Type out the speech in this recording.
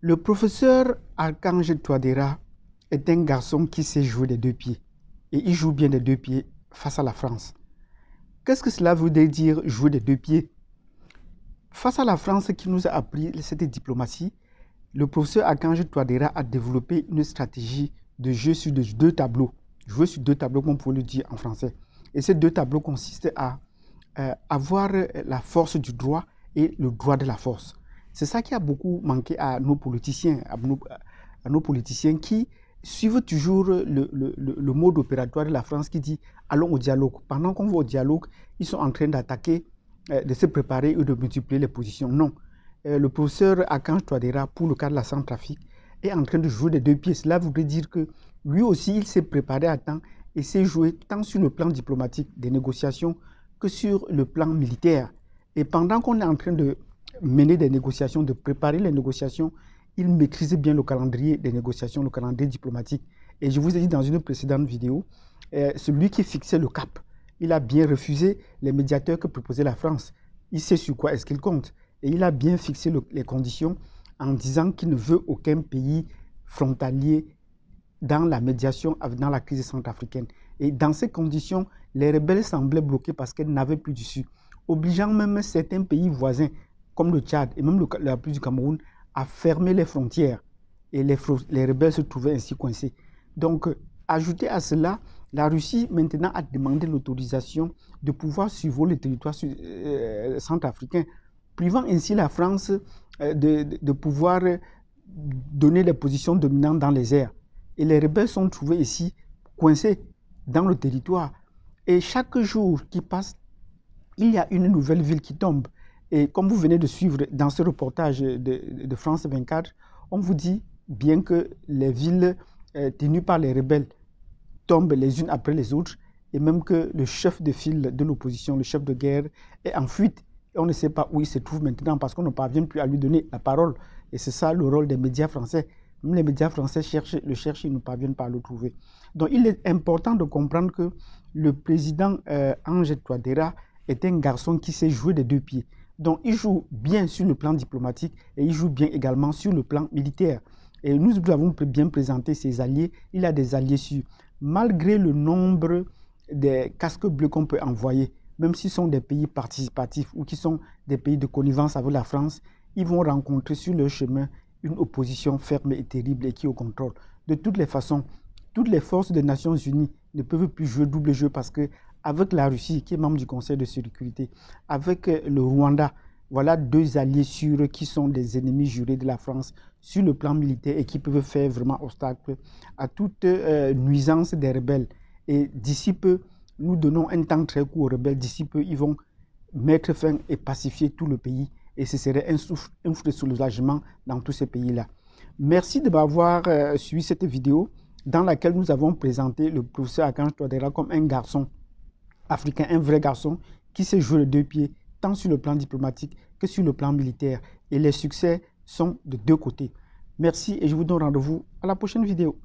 Le professeur Archange Touadéra est un garçon qui sait jouer des deux pieds. Et il joue bien des deux pieds face à la France. Qu'est-ce que cela veut dire jouer des deux pieds? Face à la France qui nous a appris cette diplomatie, le professeur Archange Touadéra a développé une stratégie de jeu sur deux tableaux. Jouer sur deux tableaux, comme on pourrait le dire en français. Et ces deux tableaux consistent à avoir la force du droit et le droit de la force. C'est ça qui a beaucoup manqué à nos politiciens, qui suivent toujours le mode opératoire de la France qui dit « allons au dialogue ». Pendant qu'on va au dialogue, ils sont en train d'attaquer, de se préparer et de multiplier les positions. Non. Le professeur Archange Touadéra, pour le cas de la Centrafrique, est en train de jouer des deux pieds. Cela voudrait dire que lui aussi, il s'est préparé à temps et s'est joué tant sur le plan diplomatique des négociations que sur le plan militaire. Et pendant qu'on est en train de mener des négociations, de préparer les négociations, il maîtrise bien le calendrier des négociations, le calendrier diplomatique. Et je vous ai dit dans une précédente vidéo, celui qui fixait le cap, il a bien refusé les médiateurs que proposait la France. Il sait sur quoi est-ce qu'il compte. Et il a bien fixé les conditions en disant qu'il ne veut aucun pays frontalier dans la médiation, dans la crise centrafricaine. Et dans ces conditions, les rebelles semblaient bloqués parce qu'ils n'avaient plus d'issue, obligeant même certains pays voisins, comme le Tchad et même la République du Cameroun, à fermer les frontières. Et les rebelles se trouvaient ainsi coincés. Donc, ajouté à cela, la Russie maintenant a demandé l'autorisation de pouvoir survoler le territoire centrafricain, privant ainsi la France de pouvoir donner les positions dominantes dans les airs. Et les rebelles sont trouvés ici coincés dans le territoire. Et chaque jour qui passe, il y a une nouvelle ville qui tombe. Et comme vous venez de suivre dans ce reportage de France 24, on vous dit bien que les villes tenues par les rebelles tombent les unes après les autres, et même que le chef de file de l'opposition, le chef de guerre, est en fuite. Et on ne sait pas où il se trouve maintenant parce qu'on ne parvient plus à lui donner la parole. Et c'est ça le rôle des médias français. Même les médias français le cherchent, ils ne parviennent pas à le trouver. Donc il est important de comprendre que le président Archange Touadéra est un garçon qui sait jouer des deux pieds. Donc il joue bien sur le plan diplomatique et il joue bien également sur le plan militaire. Et nous avons bien présenté ses alliés. Il a des alliés sûrs. Malgré le nombre des casques bleus qu'on peut envoyer, même s'ils sont des pays participatifs ou qui sont des pays de connivence avec la France, ils vont rencontrer sur leur chemin une opposition ferme et terrible et qui est au contrôle. De toutes les façons, toutes les forces des Nations Unies ne peuvent plus jouer double jeu parce que avec la Russie, qui est membre du Conseil de sécurité, avec le Rwanda, voilà deux alliés sûrs qui sont des ennemis jurés de la France sur le plan militaire et qui peuvent faire vraiment obstacle à toute nuisance des rebelles. Et d'ici peu, nous donnons un temps très court aux rebelles. D'ici peu, ils vont mettre fin et pacifier tout le pays. Et ce serait un souffle de soulagement dans tous ces pays-là. Merci de m'avoir suivi cette vidéo dans laquelle nous avons présenté le professeur Archange Touadéra comme un garçon africain, un vrai garçon qui sait jouer les deux pieds, tant sur le plan diplomatique que sur le plan militaire. Et les succès sont de deux côtés. Merci et je vous donne rendez-vous à la prochaine vidéo.